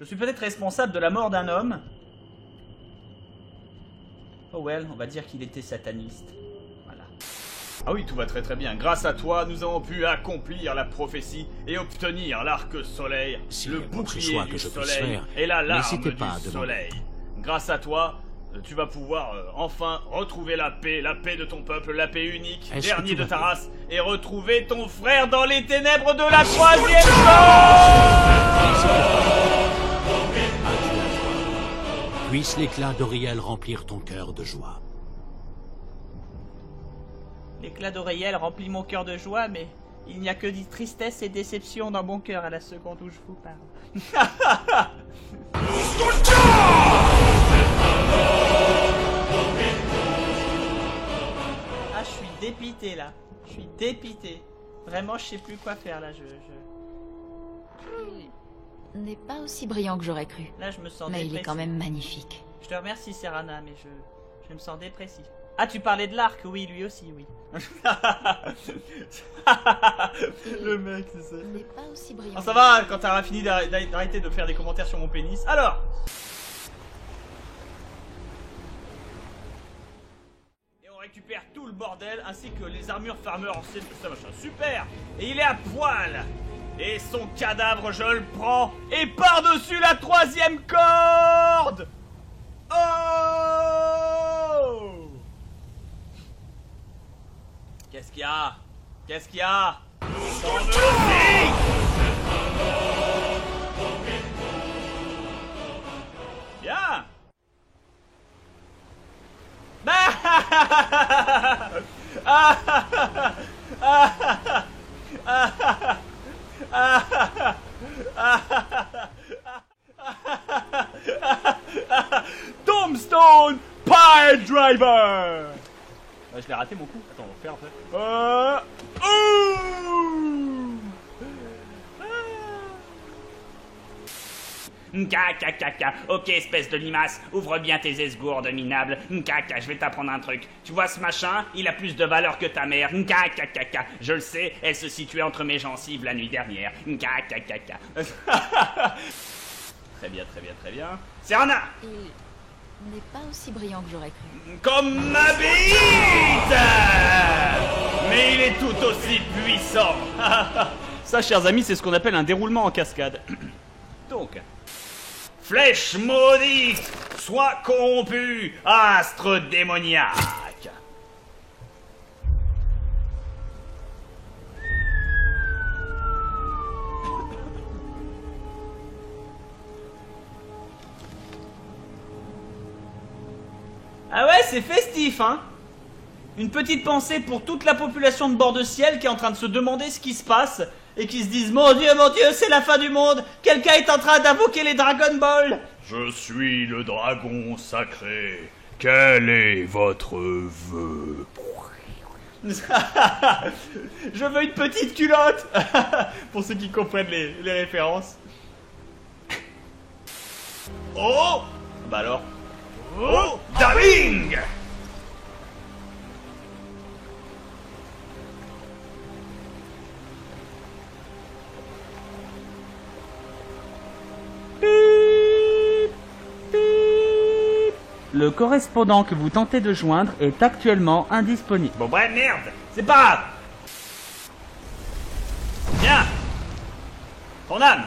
Je suis peut-être responsable de la mort d'un homme. Oh well, on va dire qu'il était sataniste. Voilà. Ah oui, tout va très très bien. Grâce à toi, nous avons pu accomplir la prophétie et obtenir l'arc soleil, le bouclier du soleil et la larme du soleil. Grâce à toi, tu vas pouvoir enfin retrouver la paix de ton peuple, la paix unique, dernier de ta race, et retrouver ton frère dans les ténèbres de la troisième mort. Puisse l'éclat d'Auriel remplir ton cœur de joie. L'éclat d'Auriel remplit mon cœur de joie, mais il n'y a que de tristesse et déception dans mon cœur à la seconde où je vous parle. Ah, je suis dépité là. Je suis dépité. Vraiment, je sais plus quoi faire là. N'est pas aussi brillant que j'aurais cru. Là, je me sens mais dépressif. il est quand même magnifique. Je te remercie, Serana, mais je me sens dépressif. Ah, tu parlais de l'arc, oui, lui aussi, oui. Le mec, c'est ça. N'est pas aussi brillant. Ah, ça va, quand t'auras fini d'arrêter de faire des commentaires sur mon pénis. Alors, et on récupère tout le bordel, ainsi que les armures farmer, c'est tout ça, machin. Super. Et il est à poil. Et son cadavre, je le prends. Et par-dessus la troisième corde. Oh! Qu'est-ce qu'il y a? Qu'est-ce qu'il y a? Ton musique! Bien! Tombstone Pile Driver! Je l'ai raté mon coup. Attends, on va faire après. Caca, ok espèce de limace, ouvre bien tes esgourdes minables. Caca, je vais t'apprendre un truc. Tu vois ce machin, il a plus de valeur que ta mère. Caca, je le sais, elle se situait entre mes gencives la nuit dernière. Caca. Très bien. Serana! Il n'est pas aussi brillant que j'aurais cru. Comme ma bite! Mais il est tout aussi puissant. Ça, chers amis, c'est ce qu'on appelle un déroulement en cascade. Donc, Flèche maudite, sois corrompu, astre démoniaque. ah ouais, c'est festif, hein. Une petite pensée pour toute la population de bord de ciel qui est en train de se demander ce qui se passe et qui se disent mon Dieu, c'est la fin du monde. Quelqu'un est en train d'invoquer les Dragon Ball. Je suis le dragon sacré. Quel est votre vœu? Je veux une petite culotte. Pour ceux qui comprennent les références. Oh! Bah alors. Oh! Darling! Le correspondant que vous tentez de joindre est actuellement indisponible. Bon bref, merde, c'est pas grave. Viens. Ton âme.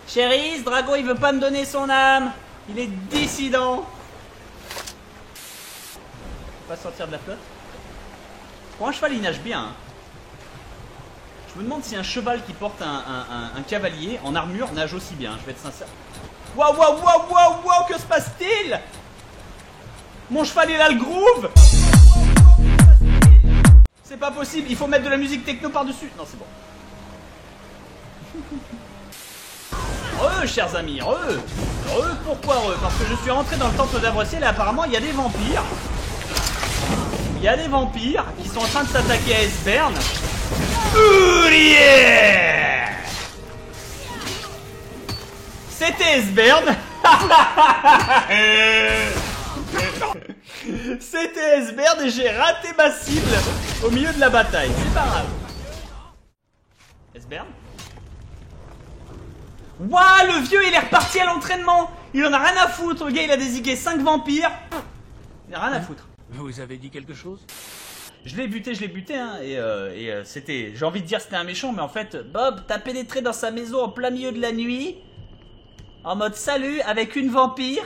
Chérie, ce dragon il veut pas me donner son âme. Il est dissident. Pas sortir de la flotte. Pour un cheval il nage bien, hein. Je me demande si un cheval qui porte un cavalier en armure nage aussi bien, je vais être sincère. Waouh, que se passe-t-il? Mon cheval il a le groove. C'est pas possible, il faut mettre de la musique techno par-dessus. Non, c'est bon. Chers amis, pourquoi Parce que je suis rentré dans le temple d'Avreciel et apparemment il y a des vampires. Il y a des vampires qui sont en train de s'attaquer à Esbern. Yeah! C'était Esbern. C'était Esbern et j'ai raté ma cible au milieu de la bataille. C'est pas grave. Esbern. Waouh, le vieux, il est reparti à l'entraînement. Il en a rien à foutre. Le gars, il a désigné 5 vampires. Il a rien à foutre. Vous avez dit quelque chose? Je l'ai buté, hein, et c'était, j'ai envie de dire c'était un méchant, mais en fait, Bob, t'as pénétré dans sa maison en plein milieu de la nuit, en mode salut, avec une vampire,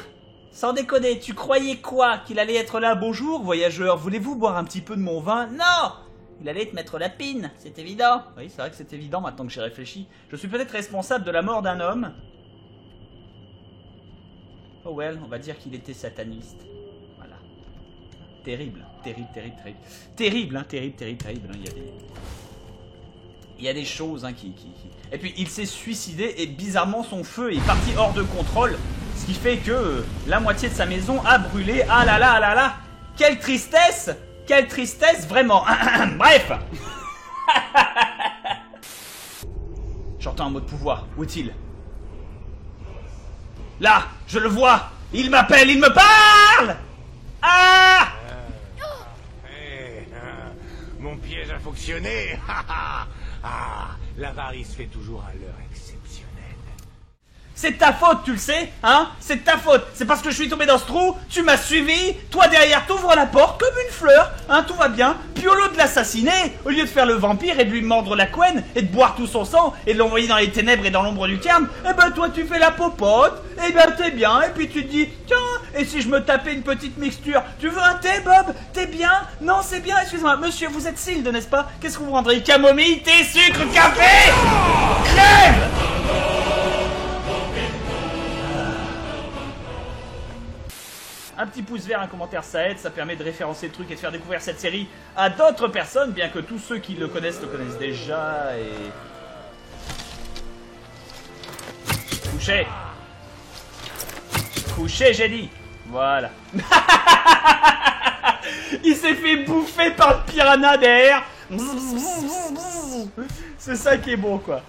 sans déconner, tu croyais quoi? Qu'il allait être là, bonjour, voyageur, voulez-vous boire un petit peu de mon vin? Non! Il allait te mettre la pine, c'est évident. Oui, c'est vrai que c'est évident maintenant que j'ai réfléchi. Je suis peut-être responsable de la mort d'un homme. Oh well, on va dire qu'il était sataniste. Voilà. Terrible, terrible, terrible, terrible. Terrible, hein, terrible, terrible, terrible. Il y a des choses hein, qui... Et puis il s'est suicidé et bizarrement son feu est parti hors de contrôle. Ce qui fait que la moitié de sa maison a brûlé. Ah là là, ah là là. Quelle tristesse! Quelle tristesse, vraiment. Bref. J'entends un mot de pouvoir. Où est-il? Là, je le vois. Il m'appelle, il me parle. Ah! Mon piège a fonctionné. L'avarice fait toujours un leurre exceptionnel. C'est ta faute, tu le sais, hein? C'est de ta faute. C'est parce que je suis tombé dans ce trou, tu m'as suivi, toi derrière t'ouvres la porte comme une fleur, hein, tout va bien. Puis au lieu de l'assassiner, au lieu de faire le vampire et de lui mordre la couenne et de boire tout son sang et de l'envoyer dans les ténèbres et dans l'ombre du cairn, eh ben toi tu fais la popote, et ben t'es bien, et puis tu te dis, tiens, et si je me tapais une petite mixture, tu veux un thé, Bob? T'es bien? Non, c'est bien, excuse-moi, monsieur, vous êtes Silde, n'est-ce pas? Qu'est-ce que vous prendrez? Camomille, thé, sucre, café? Crève! Un petit pouce vert, un commentaire, ça aide, ça permet de référencer le truc et de faire découvrir cette série à d'autres personnes, bien que tous ceux qui le connaissent déjà et... Couchez. Couchez, j'ai dit. Voilà. Il s'est fait bouffer par le piranha derrière. C'est ça qui est beau, quoi.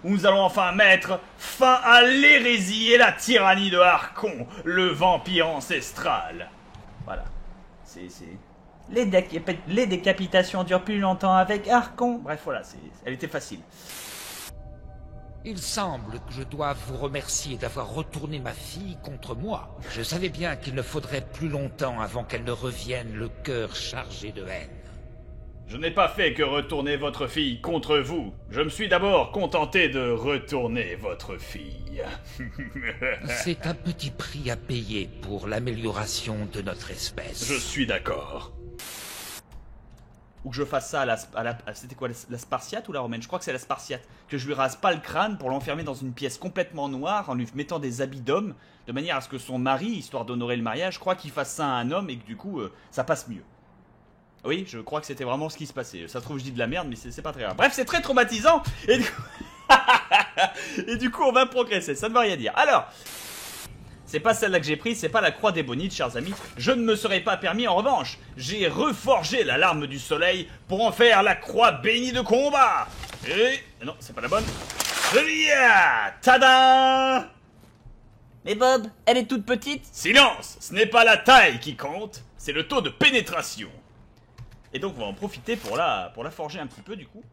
Nous allons enfin mettre fin à l'hérésie et la tyrannie de Harkon, le vampire ancestral. Voilà. Les décapitations durent plus longtemps avec Harkon. Bref, voilà, elle était facile. Il semble que je doive vous remercier d'avoir retourné ma fille contre moi. Je savais bien qu'il ne faudrait plus longtemps avant qu'elle ne revienne le cœur chargé de haine. Je n'ai pas fait que retourner votre fille contre vous. Je me suis d'abord contenté de retourner votre fille. C'est un petit prix à payer pour l'amélioration de notre espèce. Je suis d'accord. Ou que je fasse ça c'était quoi, la Spartiate ou la Romaine? Je crois que c'est la Spartiate. Que je lui rase pas le crâne pour l'enfermer dans une pièce complètement noire en lui mettant des habits d'homme, de manière à ce que son mari, histoire d'honorer le mariage, croit qu'il fasse ça à un homme et que du coup, ça passe mieux. Oui, je crois que c'était vraiment ce qui se passait. Ça se trouve, je dis de la merde, mais c'est pas très grave. Bref, c'est très traumatisant. Et du coup... et du coup, on va progresser. Ça ne veut rien dire. Alors, c'est pas celle-là que j'ai prise, c'est pas la croix d'ébonite, chers amis. Je ne me serais pas permis, en revanche. J'ai reforgé la larme du soleil pour en faire la croix bénie de combat. Et... non, c'est pas la bonne. Tada! Mais Bob, elle est toute petite. Silence! Ce n'est pas la taille qui compte, c'est le taux de pénétration. Et donc on va en profiter pour la forger un petit peu du coup.